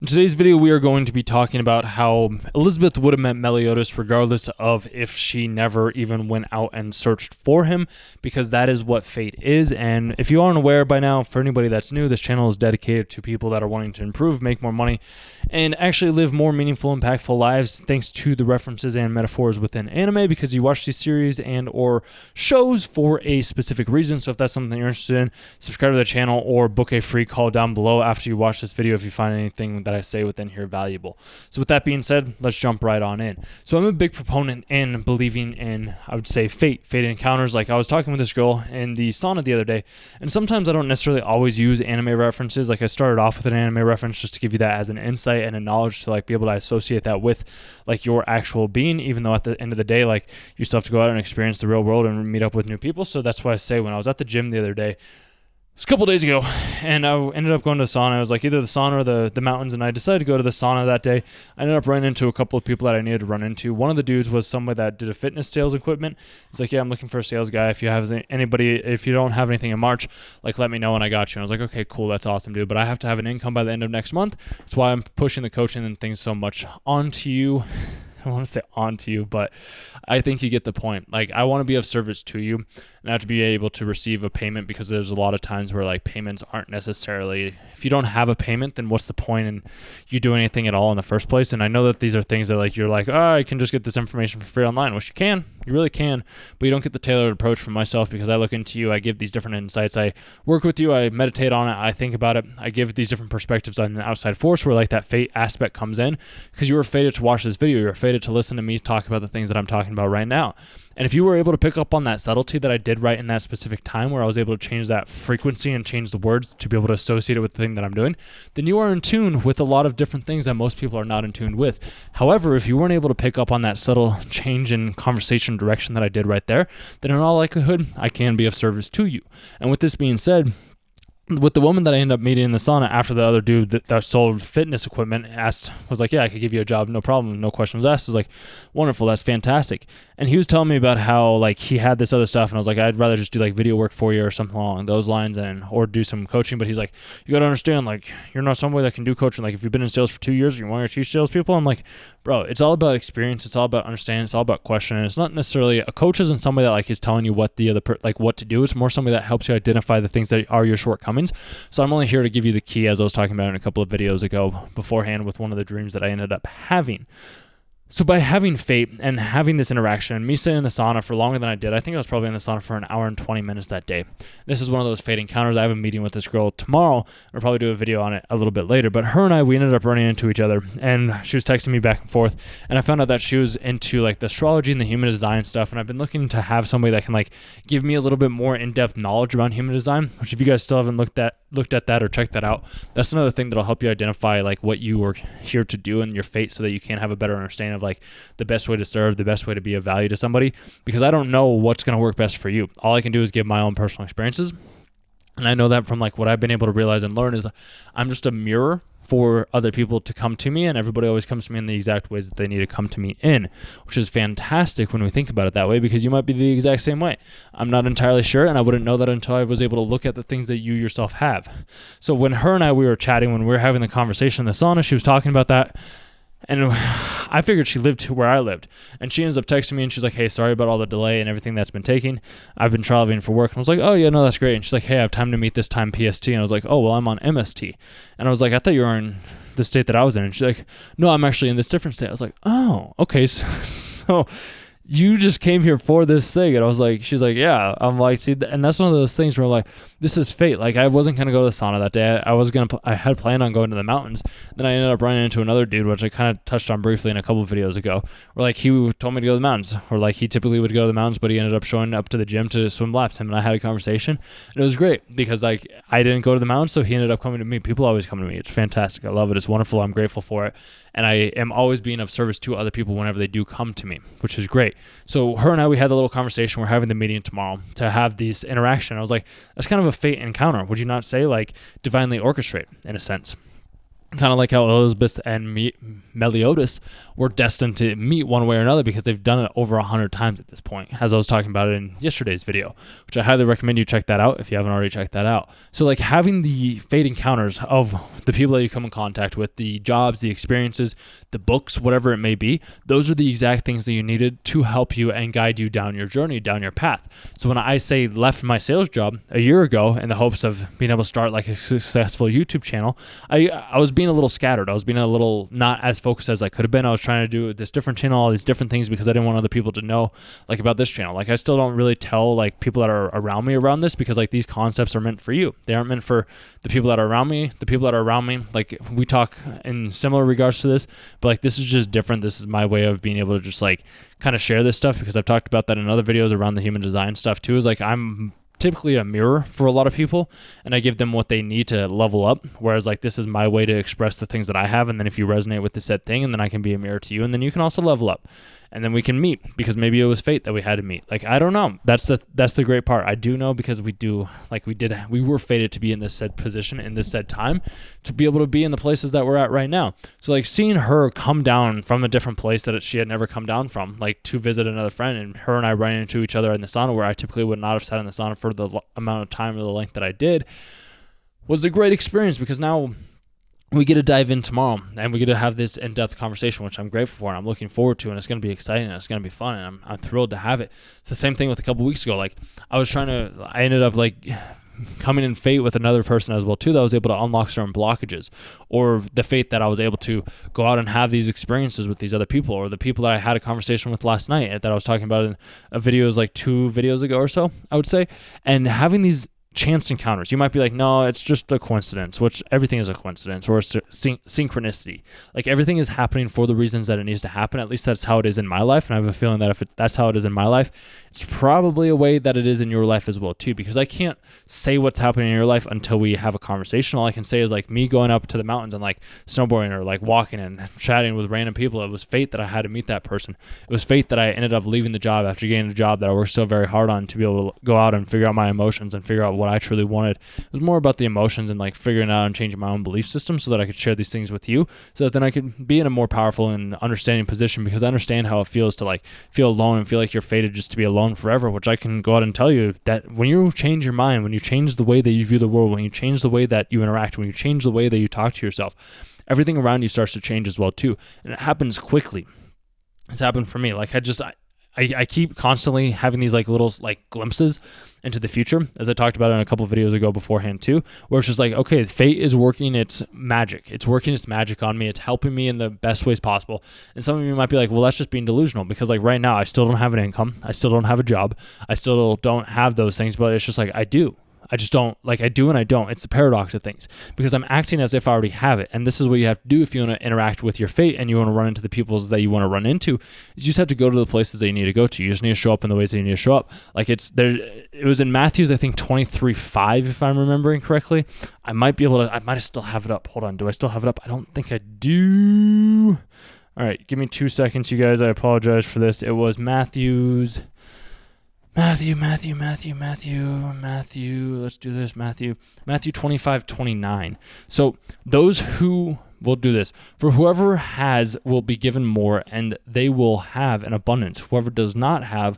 In today's video, we are going to be talking about how Elizabeth would have met Meliodas regardless of if she never even went out and searched for him, because that is what fate is. And if you aren't aware by now, for anybody that's new, this channel is dedicated to people that are wanting to improve, make more money, and actually live more meaningful, impactful lives thanks to the references and metaphors within anime, because you watch these series and or shows for a specific reason. So if that's something you're interested in, subscribe to the channel or book a free call down below after you watch this video if you find anything that I say within here valuable. So with that being said, let's jump right on in. So I'm a big proponent in believing in, I would say, fate encounters. Like I was talking with this girl in the sauna the other day, and sometimes I don't necessarily always use anime references. Like I started off with an anime reference just to give you that as an insight and a knowledge to like be able to associate that with like your actual being, even though at the end of the day, like you still have to go out and experience the real world and meet up with new people. So that's why I say when I was at the gym the other day, it's a couple days ago, and I ended up going to the sauna. I was like either the sauna or the mountains, and I decided to go to the sauna that day. I ended up running into a couple of people that I needed to run into. One of the dudes was somebody that did a fitness sales equipment. He's like, yeah, I'm looking for a sales guy. If you have anybody, if you don't have anything in March, like let me know and I got you. And I was like, okay, cool, that's awesome, dude. But I have to have an income by the end of next month. That's why I'm pushing the coaching and things so much onto you. I don't want to say onto you, but I think you get the point. Like, I want to be of service to you and have to be able to receive a payment, because there's a lot of times where like payments aren't necessarily, if you don't have a payment, then what's the point in you doing anything at all in the first place? And I know that these are things that like, you're like, oh, I can just get this information for free online, which you can, you really can, but you don't get the tailored approach from myself, because I look into you, I give these different insights, I work with you, I meditate on it, I think about it, I give these different perspectives on an outside force where like that fate aspect comes in, because you were fated to watch this video, you're fated to listen to me talk about the things that I'm talking about right now. And if you were able to pick up on that subtlety that I did right in that specific time, where I was able to change that frequency and change the words to be able to associate it with the thing that I'm doing, then you are in tune with a lot of different things that most people are not in tune with. However, if you weren't able to pick up on that subtle change in conversation direction that I did right there, then in all likelihood, I can be of service to you. And with this being said, with the woman that I ended up meeting in the sauna after the other dude that sold fitness equipment was like, yeah, I could give you a job, no problem, no questions asked. I was like, wonderful, that's fantastic. And he was telling me about how like he had this other stuff, and I was like, I'd rather just do like video work for you or something along those lines, or do some coaching. But he's like, you got to understand, like, you're not somebody that can do coaching. Like if you've been in sales for 2 years and you want to teach salespeople, I'm like, bro, it's all about experience. It's all about understanding. It's all about questioning. It's not necessarily, a coach isn't somebody that like is telling you what the other what to do. It's more somebody that helps you identify the things that are your shortcomings. So I'm only here to give you the key, as I was talking about in a couple of videos ago beforehand with one of the dreams that I ended up having. So by having fate and having this interaction, and me sitting in the sauna for longer than I did, I think I was probably in the sauna for an hour and 20 minutes that day. This is one of those fate encounters. I have a meeting with this girl tomorrow. I'll probably do a video on it a little bit later. But her and I, we ended up running into each other, and she was texting me back and forth. And I found out that she was into like the astrology and the human design stuff. And I've been looking to have somebody that can like give me a little bit more in-depth knowledge around human design, which if you guys still haven't looked at that or checked that out, that's another thing that'll help you identify like what you are here to do in your fate, so that you can have a better understanding of like the best way to serve, the best way to be of value to somebody, because I don't know what's going to work best for you. All I can do is give my own personal experiences. And I know that from like what I've been able to realize and learn is I'm just a mirror for other people to come to me, and everybody always comes to me in the exact ways that they need to come to me in, which is fantastic when we think about it that way, because you might be the exact same way. I'm not entirely sure, and I wouldn't know that until I was able to look at the things that you yourself have. So when her and I, we were chatting, when we were having the conversation in the sauna, she was talking about that, and I figured she lived where I lived. And she ends up texting me and she's like, hey, sorry about all the delay and everything that's been taking. I've been traveling for work. And I was like, oh, yeah, no, that's great. And she's like, hey, I have time to meet this time PST. And I was like, oh, well, I'm on MST. And I was like, I thought you were in the state that I was in. And she's like, no, I'm actually in this different state. I was like, oh, okay. So you just came here for this thing. And I was like, she's like, yeah. I'm like, see, and that's one of those things where I'm like, this is fate. Like I wasn't going to go to the sauna that day. I had planned on going to the mountains. Then I ended up running into another dude, which I kind of touched on briefly in a couple of videos ago, where like he told me to go to the mountains, or like he typically would go to the mountains, but he ended up showing up to the gym to swim laps. Him and I had a conversation, and it was great because like I didn't go to the mountains, so he ended up coming to me. People always come to me. It's fantastic. I love it. It's wonderful. I'm grateful for it. And I am always being of service to other people whenever they do come to me, which is great. So her and I, we had a little conversation. We're having the meeting tomorrow to have these interaction. I was like, that's kind of a fate encounter. Would you not say, like, divinely orchestrate in a sense? kind of like how Elizabeth and Meliodas were destined to meet one way or another because they've done it over 100 times at this point, as I was talking about it in yesterday's video, which I highly recommend you check that out if you haven't already checked that out. So like having the fate encounters of the people that you come in contact with, the jobs, the experiences, the books, whatever it may be, those are the exact things that you needed to help you and guide you down your journey, down your path. So when I say left my sales job a year ago in the hopes of being able to start like a successful YouTube channel, I was being a little scattered. I was being a little not as focused as I could have been. I was trying to do this different channel, all these different things because I didn't want other people to know like about this channel. Like I still don't really tell like people that are around me around this because like these concepts are meant for you. They aren't meant for the people that are around me. The people that are around me, like we talk in similar regards to this, but like this is just different. This is my way of being able to just like kind of share this stuff because I've talked about that in other videos around the human design stuff too. Is like I'm typically a mirror for a lot of people and I give them what they need to level up, whereas like this is my way to express the things that I have, and then if you resonate with the said thing, and then I can be a mirror to you, and then you can also level up, and then we can meet because maybe it was fate that we had to meet. Like I don't know, that's the great part. I do know because we were fated to be in this said position in this said time to be able to be in the places that we're at right now. So like seeing her come down from a different place that she had never come down from, like to visit another friend, and her and I running into each other in the sauna where I typically would not have sat in the sauna for the amount of time or the length that I did, was a great experience because now we get to dive in tomorrow and we get to have this in-depth conversation, which I'm grateful for and I'm looking forward to, and it's going to be exciting and it's going to be fun, and I'm thrilled to have it. It's the same thing with a couple weeks ago. Like I ended up like coming in fate with another person as well too that was able to unlock certain blockages, or the fate that I was able to go out and have these experiences with these other people, or the people that I had a conversation with last night that I was talking about in a video, was like 2 videos ago or so, I would say. And having these chance encounters, you might be like, no, it's just a coincidence, which everything is a coincidence, or a synchronicity. Like everything is happening for the reasons that it needs to happen. At least that's how it is in my life, and I have a feeling that if that's how it is in my life, it's probably a way that it is in your life as well too, because I can't say what's happening in your life until we have a conversation. All I can say is like me going up to the mountains and like snowboarding or like walking and chatting with random people. It was fate that I had to meet that person. It was fate that I ended up leaving the job after getting a job that I worked so very hard on to be able to go out and figure out my emotions and figure out what I truly wanted. It was more about the emotions and like figuring out and changing my own belief system so that I could share these things with you, so that then I could be in a more powerful and understanding position, because I understand how it feels to like feel alone and feel like you're fated just to be alone forever, which I can go out and tell you that when you change your mind, when you change the way that you view the world, when you change the way that you interact, when you change the way that you talk to yourself, everything around you starts to change as well too. And it happens quickly. It's happened for me. Like I keep constantly having these like little like glimpses into the future, as I talked about in a couple of videos ago beforehand too, where it's just like, okay, fate is working its magic. It's working its magic on me. It's helping me in the best ways possible. And some of you might be like, well, that's just being delusional, because like right now I still don't have an income. I still don't have a job. I still don't have those things, but it's just like I do. I just don't, like I do and I don't. It's the paradox of things, because I'm acting as if I already have it. And this is what you have to do if you want to interact with your fate and you want to run into the people that you want to run into, is you just have to go to the places that you need to go to. You just need to show up in the ways that you need to show up. Like it was in Matthew's, I think 23:5, if I'm remembering correctly. I might still have it up. Hold on. Do I still have it up? I don't think I do. All right. Give me 2 seconds, you guys. I apologize for this. It was Matthew. Let's do this. Matthew 25:29. So those who will do this, for whoever has will be given more, and they will have an abundance. Whoever does not have,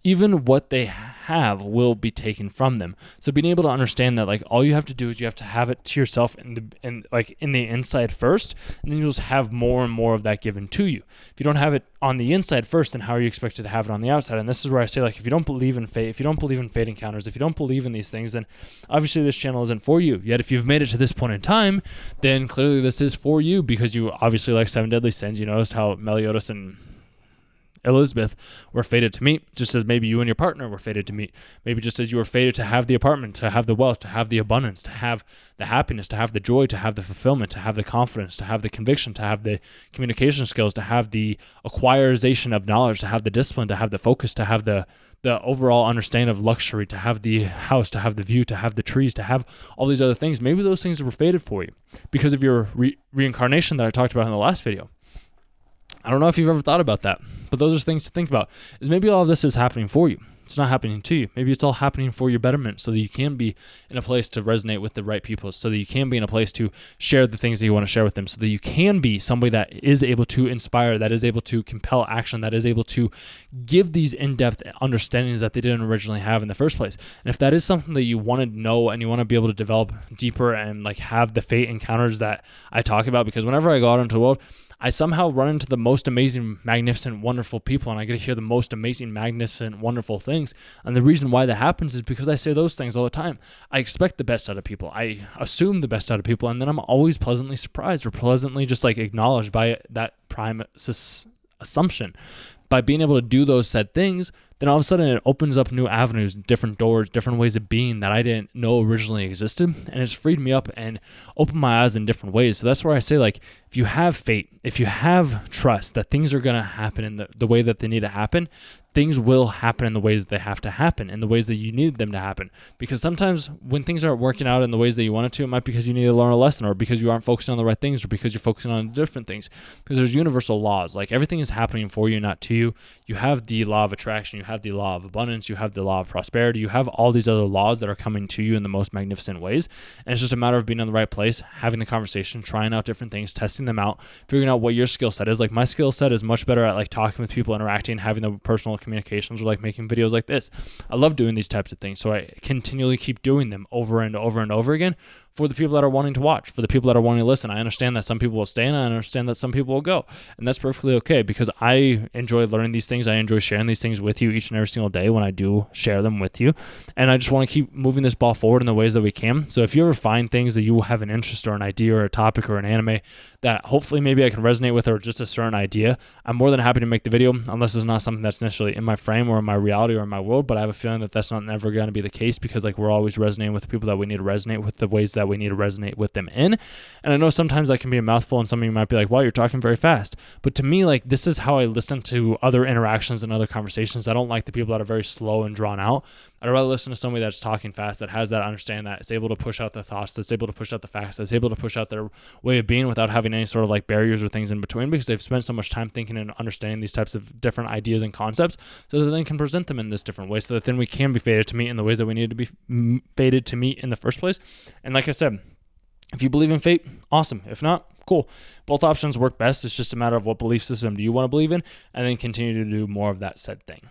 even what they have will be taken from them. So being able to understand that, like, all you have to do is you have to have it to yourself in the inside first, and then you'll just have more and more of that given to you. If you don't have it on the inside first, then how are you expected to have it on the outside? And this is where I say, like, if you don't believe in fate, if you don't believe in fate encounters, if you don't believe in these things, then obviously this channel isn't for you. Yet if you've made it to this point in time, then clearly this is for you, because you obviously like 7 Deadly Sins. You noticed how Meliodas and Elizabeth were fated to meet, just as maybe you and your partner were fated to meet. Maybe just as you were fated to have the apartment, to have the wealth, to have the abundance, to have the happiness, to have the joy, to have the fulfillment, to have the confidence, to have the conviction, to have the communication skills, to have the acquirization of knowledge, to have the discipline, to have the focus, to have the overall understanding of luxury, to have the house, to have the view, to have the trees, to have all these other things. Maybe those things were fated for you because of your reincarnation that I talked about in the last video. I don't know if you've ever thought about that, but those are things to think about, is maybe all of this is happening for you. it's not happening to you. Maybe it's all happening for your betterment so that you can be in a place to resonate with the right people, so that you can be in a place to share the things that you want to share with them, so that you can be somebody that is able to inspire, that is able to compel action, that is able to give these in-depth understandings that they didn't originally have in the first place. And if that is something that you want to know and you want to be able to develop deeper and like have the fate encounters that I talk about, because whenever I go out into the world, I somehow run into the most amazing, magnificent, wonderful people, and I get to hear the most amazing, magnificent, wonderful things. And the reason why that happens is because I say those things all the time. I expect the best out of people. I assume the best out of people, and then I'm always pleasantly surprised or pleasantly just like acknowledged by that prime assumption. By being able to do those said things, then all of a sudden it opens up new avenues, different doors, different ways of being that I didn't know originally existed. And it's freed me up and opened my eyes in different ways. So that's where I say, like, if you have faith, if you have trust that things are going to happen in the way that they need to happen, things will happen in the ways that they have to happen, in the ways that you need them to happen. Because sometimes when things aren't working out in the ways that you want it to, it might be because you need to learn a lesson, or because you aren't focusing on the right things, or because you're focusing on different things. Because there's universal laws. Like, everything is happening for you, not to you. You have the law of attraction, you have the law of abundance, you have the law of prosperity, you have all these other laws that are coming to you in the most magnificent ways. And it's just a matter of being in the right place, having the conversation, trying out different things, testing them out, figuring out what your skill set is. Like, my skill set is much better at like talking with people, interacting, having the personal communications, or like making videos like this. I love doing these types of things, so I continually keep doing them over and over and over again for the people that are wanting to watch, for the people that are wanting to listen. I understand that some people will stay, and I understand that some people will go, and that's perfectly okay, because I enjoy learning these things. I enjoy sharing these things with you each and every single day when I do share them with you, and I just want to keep moving this ball forward in the ways that we can. So if you ever find things that you have an interest or an idea or a topic or an anime that hopefully maybe I can resonate with, or just a certain idea, I'm more than happy to make the video, unless it's not something that's necessarily in my frame or in my reality or in my world. But I have a feeling that that's not never going to be the case, because like, we're always resonating with the people that we need to resonate with, the ways that we need to resonate with them in. And I know sometimes that can be a mouthful, and some of you might be like, wow, you're talking very fast. But to me, like, this is how I listen to other interactions and other conversations. I don't like the people that are very slow and drawn out. I'd rather listen to somebody that's talking fast, that has that understanding, that is able to push out the thoughts, that's able to push out the facts, that's able to push out their way of being without having any sort of like barriers or things in between, because they've spent so much time thinking and understanding these types of different ideas and concepts, so that they then can present them in this different way, so that then we can be fated to meet in the ways that we need to be fated to meet in the first place. And like I said, if you believe in fate, awesome. If not, cool. Both options work best. It's just a matter of what belief system do you want to believe in, and then continue to do more of that said thing.